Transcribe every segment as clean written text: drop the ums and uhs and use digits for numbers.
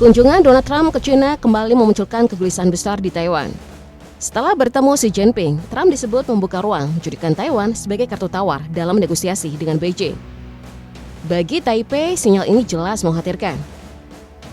Kunjungan Donald Trump ke China kembali memunculkan kegelisahan besar di Taiwan. Setelah bertemu Xi Jinping, Trump disebut membuka ruang menjadikan Taiwan sebagai kartu tawar dalam negosiasi dengan Beijing. Bagi Taipei, sinyal ini jelas mengkhawatirkan.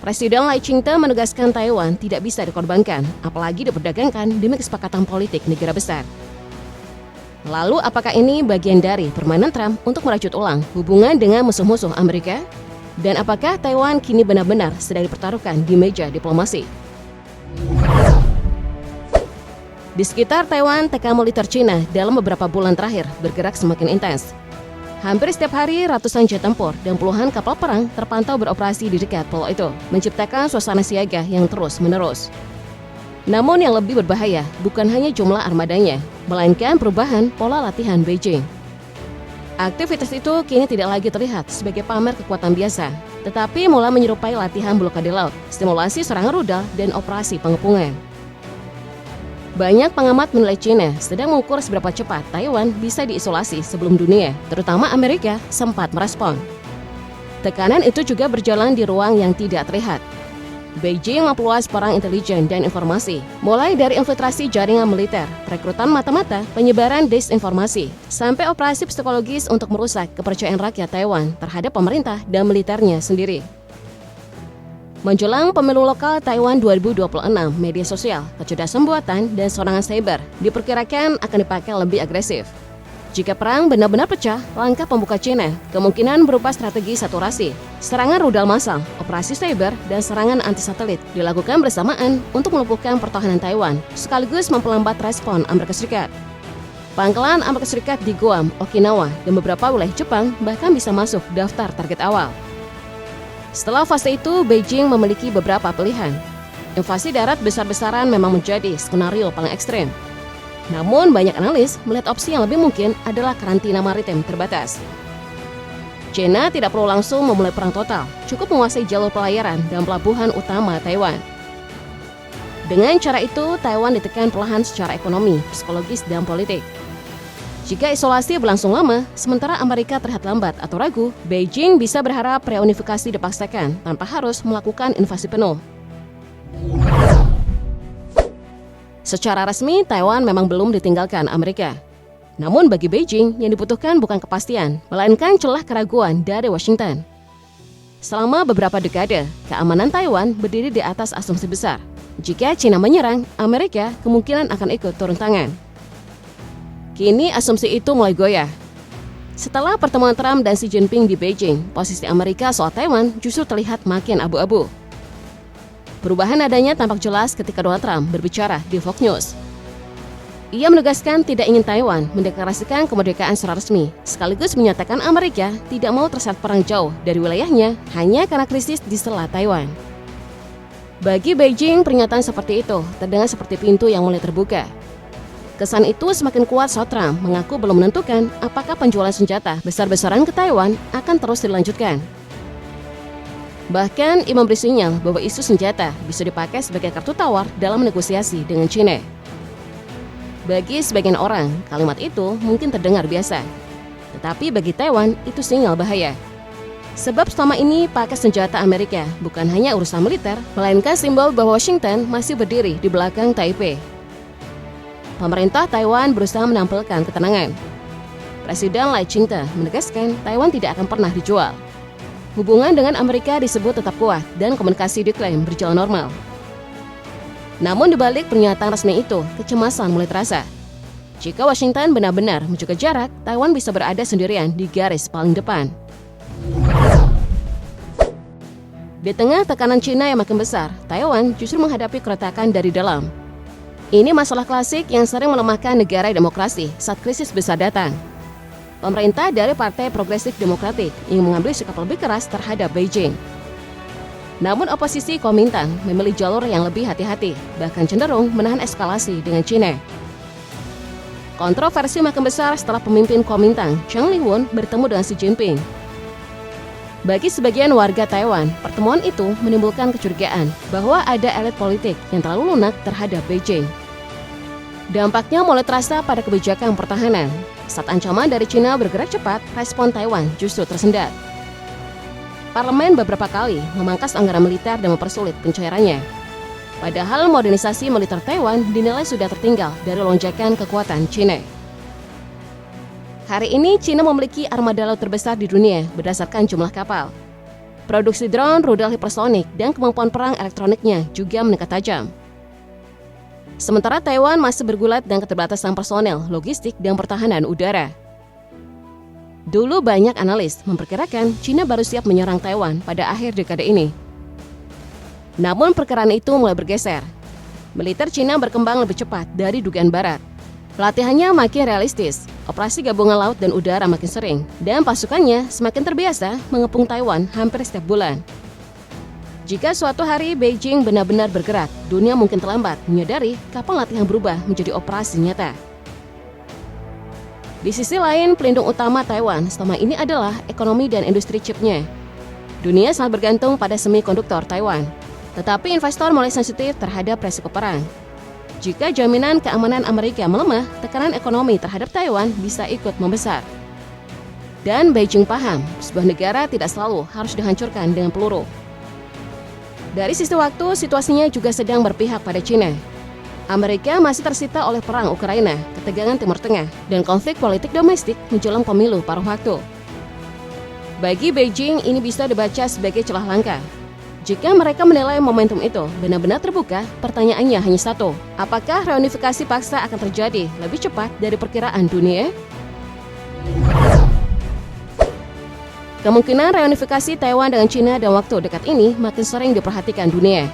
Presiden Lai Ching-te menegaskan Taiwan tidak bisa dikorbankan, apalagi diperdagangkan demi kesepakatan politik negara besar. Lalu apakah ini bagian dari permainan Trump untuk merajut ulang hubungan dengan musuh-musuh Amerika? Dan apakah Taiwan kini benar-benar sedang dipertaruhkan di meja diplomasi? Di sekitar Taiwan, tekan militer Cina dalam beberapa bulan terakhir bergerak semakin intens. Hampir setiap hari, ratusan jet tempur dan puluhan kapal perang terpantau beroperasi di dekat pulau itu, menciptakan suasana siaga yang terus-menerus. Namun yang lebih berbahaya bukan hanya jumlah armadanya, melainkan perubahan pola latihan Beijing. Aktivitas itu kini tidak lagi terlihat sebagai pamer kekuatan biasa, tetapi mulai menyerupai latihan blokade laut, stimulasi serangan rudal, dan operasi pengepungan. Banyak pengamat menilai China sedang mengukur seberapa cepat Taiwan bisa diisolasi sebelum dunia, terutama Amerika, sempat merespon. Tekanan itu juga berjalan di ruang yang tidak terlihat. Beijing memperluas perang intelijen dan informasi, mulai dari infiltrasi jaringan militer, rekrutan mata-mata, penyebaran disinformasi, sampai operasi psikologis untuk merusak kepercayaan rakyat Taiwan terhadap pemerintah dan militernya sendiri. Menjelang pemilu lokal Taiwan 2026, media sosial, kecerdasan buatan, dan serangan cyber diperkirakan akan dipakai lebih agresif. Jika perang benar-benar pecah, langkah pembuka China kemungkinan berupa strategi saturasi, serangan rudal massal, operasi cyber, dan serangan anti-satelit dilakukan bersamaan untuk melumpuhkan pertahanan Taiwan, sekaligus memperlambat respon Amerika Serikat. Pangkalan Amerika Serikat di Guam, Okinawa, dan beberapa wilayah Jepang bahkan bisa masuk daftar target awal. Setelah fase itu, Beijing memiliki beberapa pilihan. Invasi darat besar-besaran memang menjadi skenario paling ekstrem. Namun, banyak analis melihat opsi yang lebih mungkin adalah karantina maritim terbatas. China tidak perlu langsung memulai perang total, cukup menguasai jalur pelayaran dan pelabuhan utama Taiwan. Dengan cara itu, Taiwan ditekan perlahan secara ekonomi, psikologis, dan politik. Jika isolasi berlangsung lama, sementara Amerika terlihat lambat atau ragu, Beijing bisa berharap reunifikasi dipaksakan tanpa harus melakukan invasi penuh. Secara resmi, Taiwan memang belum ditinggalkan Amerika. Namun bagi Beijing, yang dibutuhkan bukan kepastian, melainkan celah keraguan dari Washington. Selama beberapa dekade, keamanan Taiwan berdiri di atas asumsi besar. Jika China menyerang, Amerika kemungkinan akan ikut turun tangan. Kini asumsi itu mulai goyah. Setelah pertemuan Trump dan Xi Jinping di Beijing, posisi Amerika soal Taiwan justru terlihat makin abu-abu. Perubahan adanya tampak jelas ketika Donald Trump berbicara di Fox News. Ia menegaskan tidak ingin Taiwan mendeklarasikan kemerdekaan secara resmi, sekaligus menyatakan Amerika tidak mau terseret perang jauh dari wilayahnya hanya karena krisis di Selat Taiwan. Bagi Beijing, pernyataan seperti itu terdengar seperti pintu yang mulai terbuka. Kesan itu semakin kuat saat Trump mengaku belum menentukan apakah penjualan senjata besar-besaran ke Taiwan akan terus dilanjutkan. Bahkan, ia memberi sinyal bahwa isu senjata bisa dipakai sebagai kartu tawar dalam negosiasi dengan China. Bagi sebagian orang, kalimat itu mungkin terdengar biasa. Tetapi bagi Taiwan, itu sinyal bahaya. Sebab selama ini pakai senjata Amerika bukan hanya urusan militer, melainkan simbol bahwa Washington masih berdiri di belakang Taipei. Pemerintah Taiwan berusaha menampilkan ketenangan. Presiden Lai Ching-te menegaskan Taiwan tidak akan pernah dijual. Hubungan dengan Amerika disebut tetap kuat dan komunikasi diklaim berjalan normal. Namun di balik pernyataan resmi itu, kecemasan mulai terasa. Jika Washington benar-benar menjaga jarak, Taiwan bisa berada sendirian di garis paling depan. Di tengah tekanan China yang makin besar, Taiwan justru menghadapi keretakan dari dalam. Ini masalah klasik yang sering melemahkan negara demokrasi saat krisis besar datang. Pemerintah dari Partai Progresif Demokratik ingin mengambil sikap lebih keras terhadap Beijing. Namun oposisi Kuomintang memilih jalur yang lebih hati-hati, bahkan cenderung menahan eskalasi dengan China. Kontroversi makin besar setelah pemimpin Kuomintang, Chang Li-won, bertemu dengan Xi Jinping. Bagi sebagian warga Taiwan, pertemuan itu menimbulkan kecurigaan bahwa ada elit politik yang terlalu lunak terhadap Beijing. Dampaknya mulai terasa pada kebijakan pertahanan. Saat ancaman dari China bergerak cepat, respon Taiwan justru tersendat. Parlemen beberapa kali memangkas anggaran militer dan mempersulit pencairannya. Padahal modernisasi militer Taiwan dinilai sudah tertinggal dari lonjakan kekuatan China. Hari ini China memiliki armada laut terbesar di dunia berdasarkan jumlah kapal. Produksi drone, rudal hipersonik, dan kemampuan perang elektroniknya juga meningkat tajam. Sementara Taiwan masih bergulat dengan keterbatasan personel, logistik, dan pertahanan udara. Dulu banyak analis memperkirakan China baru siap menyerang Taiwan pada akhir dekade ini. Namun perkiraan itu mulai bergeser. Militer China berkembang lebih cepat dari dugaan barat. Latihannya makin realistis, operasi gabungan laut dan udara makin sering, dan pasukannya semakin terbiasa mengepung Taiwan hampir setiap bulan. Jika suatu hari Beijing benar-benar bergerak, dunia mungkin terlambat menyadari kapan latihan berubah menjadi operasi nyata. Di sisi lain, pelindung utama Taiwan selama ini adalah ekonomi dan industri chipnya. Dunia sangat bergantung pada semikonduktor Taiwan. Tetapi investor mulai sensitif terhadap resiko perang. Jika jaminan keamanan Amerika melemah, tekanan ekonomi terhadap Taiwan bisa ikut membesar. Dan Beijing paham, sebuah negara tidak selalu harus dihancurkan dengan peluru. Dari sisi waktu, situasinya juga sedang berpihak pada China. Amerika masih tersita oleh perang Ukraina, ketegangan Timur Tengah, dan konflik politik domestik menjelang pemilu paruh waktu. Bagi Beijing, ini bisa dibaca sebagai celah langka. Jika mereka menilai momentum itu benar-benar terbuka, pertanyaannya hanya satu. Apakah reunifikasi paksa akan terjadi lebih cepat dari perkiraan dunia? Kemungkinan reunifikasi Taiwan dengan China dalam waktu dekat ini makin sering diperhatikan dunia.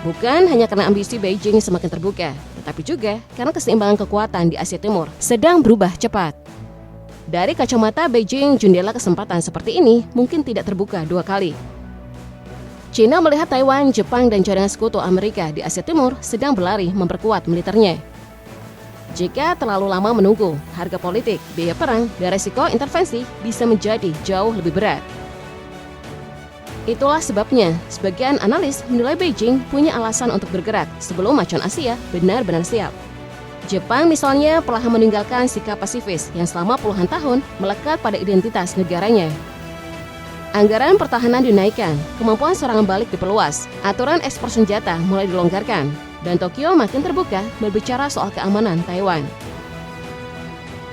Bukan hanya karena ambisi Beijing semakin terbuka, tetapi juga karena keseimbangan kekuatan di Asia Timur sedang berubah cepat. Dari kacamata Beijing, jendela kesempatan seperti ini mungkin tidak terbuka dua kali. China melihat Taiwan, Jepang, dan jaringan sekutu Amerika di Asia Timur sedang berlari memperkuat militernya. Jika terlalu lama menunggu, harga politik, biaya perang, dan resiko intervensi bisa menjadi jauh lebih berat. Itulah sebabnya, sebagian analis menilai Beijing punya alasan untuk bergerak sebelum macan Asia benar-benar siap. Jepang misalnya perlahan meninggalkan sikap pasifis yang selama puluhan tahun melekat pada identitas negaranya. Anggaran pertahanan dinaikkan, kemampuan serangan balik diperluas, aturan ekspor senjata mulai dilonggarkan, dan Tokyo makin terbuka berbicara soal keamanan Taiwan.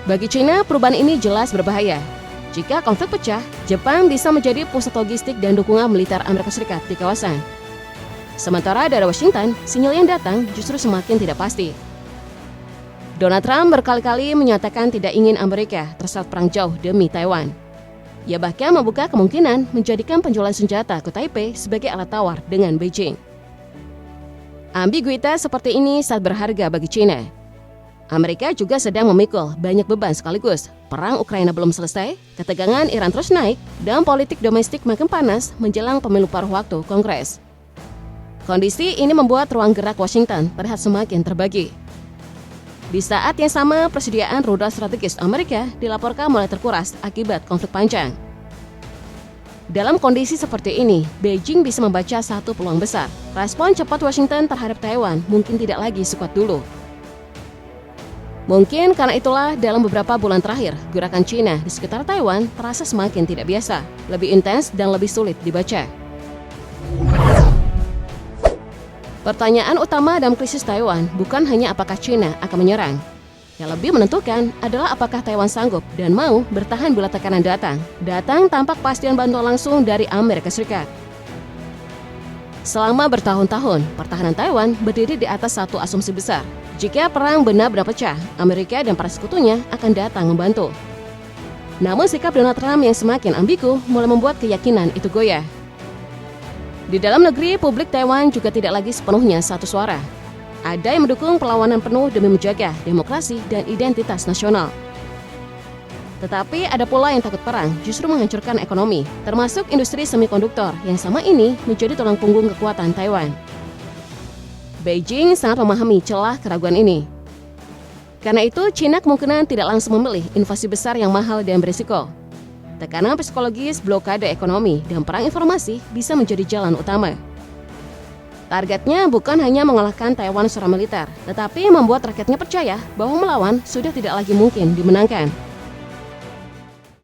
Bagi China, perubahan ini jelas berbahaya. Jika konflik pecah, Jepang bisa menjadi pusat logistik dan dukungan militer Amerika Serikat di kawasan. Sementara dari Washington, sinyal yang datang justru semakin tidak pasti. Donald Trump berkali-kali menyatakan tidak ingin Amerika terseret perang jauh demi Taiwan. Ia bahkan membuka kemungkinan menjadikan penjualan senjata ke Taipei sebagai alat tawar dengan Beijing. Ambiguitas seperti ini sangat berharga bagi China. Amerika juga sedang memikul banyak beban sekaligus. Perang Ukraina belum selesai, ketegangan Iran terus naik, dan politik domestik makin panas menjelang pemilu paruh waktu Kongres. Kondisi ini membuat ruang gerak Washington terlihat semakin terbagi. Di saat yang sama, persediaan rudal strategis Amerika dilaporkan mulai terkuras akibat konflik panjang. Dalam kondisi seperti ini, Beijing bisa membaca satu peluang besar. Respon cepat Washington terhadap Taiwan mungkin tidak lagi sekuat dulu. Mungkin karena itulah dalam beberapa bulan terakhir, gerakan China di sekitar Taiwan terasa semakin tidak biasa, lebih intens dan lebih sulit dibaca. Pertanyaan utama dalam krisis Taiwan bukan hanya apakah China akan menyerang. Yang lebih menentukan adalah apakah Taiwan sanggup dan mau bertahan bila tekanan datang tanpa kepastian bantuan langsung dari Amerika Serikat. Selama bertahun-tahun, pertahanan Taiwan berdiri di atas satu asumsi besar. Jika perang benar-benar pecah, Amerika dan para sekutunya akan datang membantu. Namun sikap Donald Trump yang semakin ambigu mulai membuat keyakinan itu goyah. Di dalam negeri, publik Taiwan juga tidak lagi sepenuhnya satu suara. Ada yang mendukung perlawanan penuh demi menjaga demokrasi dan identitas nasional. Tetapi ada pula yang takut perang justru menghancurkan ekonomi, termasuk industri semikonduktor yang sama ini menjadi tulang punggung kekuatan Taiwan. Beijing sangat memahami celah keraguan ini. Karena itu, China kemungkinan tidak langsung memilih invasi besar yang mahal dan berisiko. Tekanan psikologis, blokade ekonomi, dan perang informasi bisa menjadi jalan utama. Targetnya bukan hanya mengalahkan Taiwan secara militer, tetapi membuat rakyatnya percaya bahwa melawan sudah tidak lagi mungkin dimenangkan.